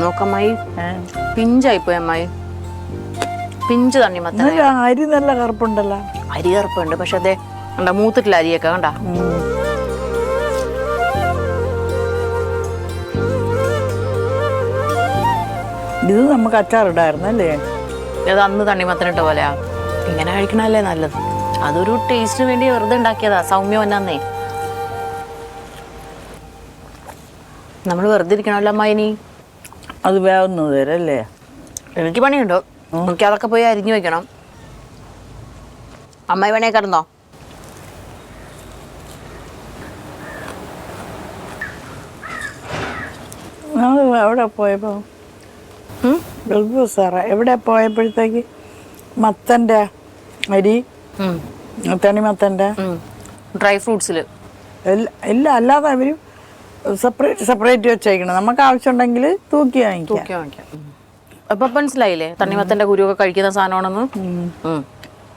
നോക്കമ്മായി പിഞ്ചായിപ്പോയി അമ്മായി. പിഞ്ച് തണ്ണിമത്തൻ. അരി നല്ല കറുപ്പുണ്ടല്ലോ. അരി കറുപ്പുണ്ട്, പക്ഷെ അതെ കണ്ട മൂത്തിട്ടില്ല അരിയൊക്കെ കണ്ട. ഇത് നമുക്ക് അച്ചാറിടായിരുന്നല്ലേ? അത് അന്ന് തണ്ണിമത്തനിട്ട പോലെയാ. ഇങ്ങനെ കഴിക്കണല്ലേ നല്ലത്. അതൊരു ടേസ്റ്റിന് വേണ്ടി വെറുതെ ഉണ്ടാക്കിയതാ. സൗമ്യം എന്നാന്നേ നമ്മൾ വെറുതെ ഇരിക്കണമല്ലോ അമ്മായി. ഇനി അത് വേവുന്നത് തരല്ലേ? എനിക്ക് പണിയുണ്ടോ? എനിക്ക് അതൊക്കെ പോയി അരിഞ്ഞു വെക്കണം. അമ്മായി പണിയെ കിടന്നോ? എവിടെ പോയപ്പോ സാറ എവിടെ പോയപ്പോഴത്തേക്ക് മത്തൻ്റെ അരി, തണിമത്തൻ്റെ ഡ്രൈ ഫ്രൂട്ട്സില് ഇല്ല, അല്ലാതെ അവര് സെപ്പറേറ്റ് വെച്ചേക്കണം. നമുക്ക് ആവശ്യമുണ്ടെങ്കിൽ തൂക്കി വാങ്ങിക്കാം. അപ്പൊ മനസ്സിലായില്ലേ തണ്ണിമത്തന്റെ കുരുവൊക്കെ കഴിക്കുന്ന സാധനമാണെന്ന്.